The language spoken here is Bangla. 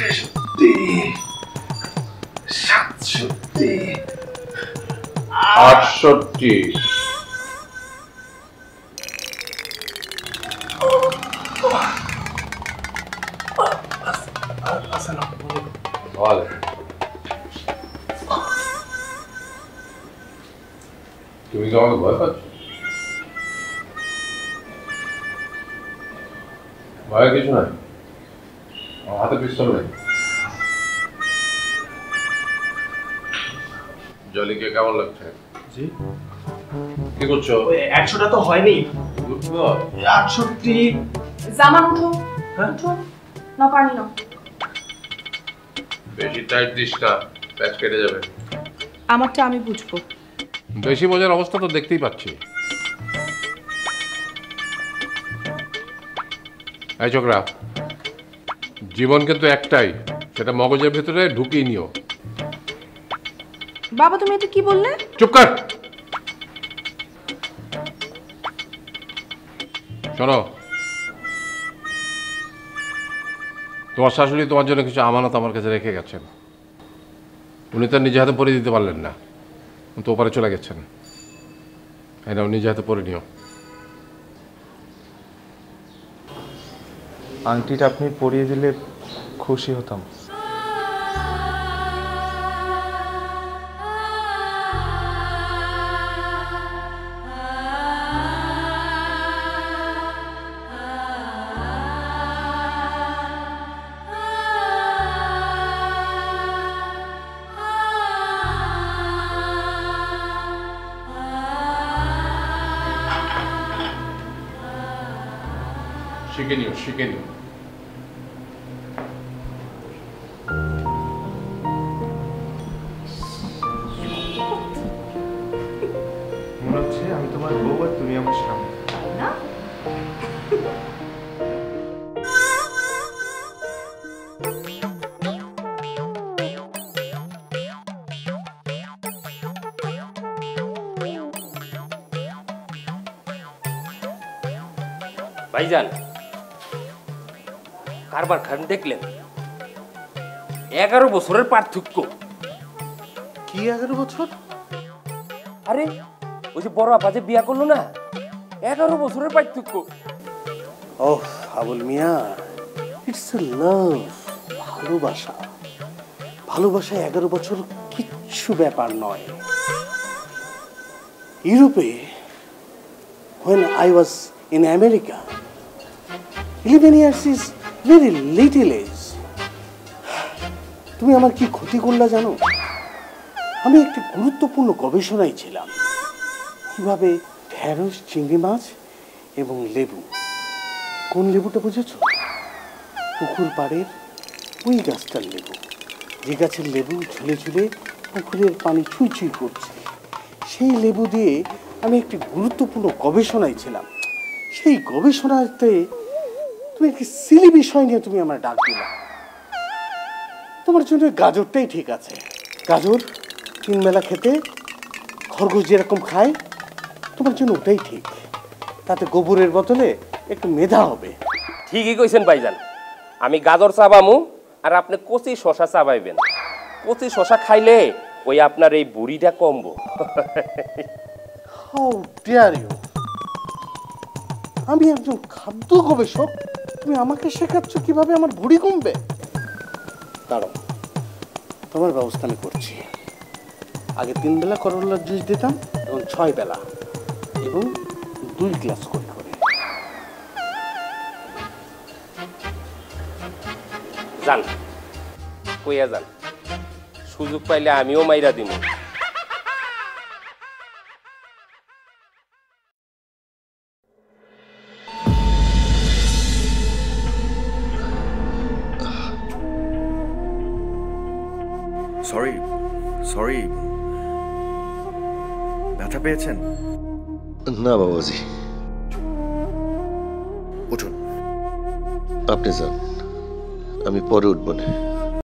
68 তুমি কি আমাকে ভয় পাচ্ছ? ভয় কিছু নাই, আমার হাতে পিস্তল নেই। জলিকে কেমন লাগছে? জি কি করছো? 100টা তো হয়নি। 68 জামান উঠো। হ্যাঁ উঠো না পানি না। বেশি টাইট দিস না, প্যাচ কেটে যাবে। আমারটা আমি বুঝবো। বেশি মজার অবস্থা তো দেখতেই পাচ্ছি। এই ছোকরা, জীবন কিন্তু একটাই, সেটা মগজের ভেতরে ঢুকিয়ে নিও। বাবা তুমি এটা কি বললে? চুপ কর। শোনো, তোমার শাশুড়ি তোমার জন্য কিছু আমানত আমার কাছে রেখে গেছেন। উনি তো নিজে হাতে পরে দিতে পারলেন না, তো ওপারে চলে গেছেন। এটাও নিজে হাতে পরে নিও। আংটিটা আপনি পরিয়ে দিলে খুশি হতাম। শিখে নিও, শিখে নিও। মনে হচ্ছে আমি তোমার বউ আর তুমি আমার স্বামী। না ভাইজান, কারবার খান দেখলেন? 11 বছরের পার্থক্য। কি 11 বছর? আরে ওই যে বড় আপা যে বিয়া করলো না, 11 বছরের পার্থক্য। ওহ আবুল মিয়া, ইটস এ লাভ, ভালোবাসা। ভালোবাসা 11 বছর কিচ্ছু ব্যাপার নয়। ইউরোপে when I was in America, 11 years is very little age. তুমি আমার কি ক্ষতি করলা জানো? আমি একটি গুরুত্বপূর্ণ গবেষণায় ছিলাম, কিভাবে ঢেঁড়স, চিংড়ি মাছ এবং লেবু। কোন লেবুটা বুঝেছো? পুকুর পাড়ের ওই গাছটার লেবু, যে গাছের লেবু ঝুলে ঝুলে পুকুরের পানি ছুঁই ছুঁই করছে। সেই লেবু দিয়ে আমি একটি গুরুত্বপূর্ণ গবেষণায় ছিলাম। সেই গবেষণাতে তুমি একটি সিলি বিষয় নিয়ে তুমি আমার ডাক দিলা। তোমার জন্য গাজরটাই ঠিক আছে। গাজর 3 বেলা খেতে খরগোশ যেরকম খায়, তোমার জন্য ওটাই ঠিক। তাতে গোবরের বদলে একটু মেধা হবে। ঠিকই কইছেন ভাইজান, আমি গাজর চাবামু আর আপনি কচি শশা চাবাইবেন। কচি শশা খাইলে ওই আপনার এই বুড়িটা কমবো। How dare you! আমি একজন খাদ্য গবেষক, তুমি আমাকে শেখাচ্ছ কিভাবে আমার ভুঁড়ি কমবে? দাঁড়াও, তোমার ব্যবস্থা আমি করছি। আগে 3 বেলা করলার জুস দিতাম, এখন 6 বেলা এবং 2 গ্লাস করে করে। যান, কইয়া যান, সুযোগ পাইলে আমিও মাইরা দিব। সরি সরি, ব্যথা পেয়েছেন? না বাবাজি, উঠুন। আপনি যান, আমি পরে উঠব না।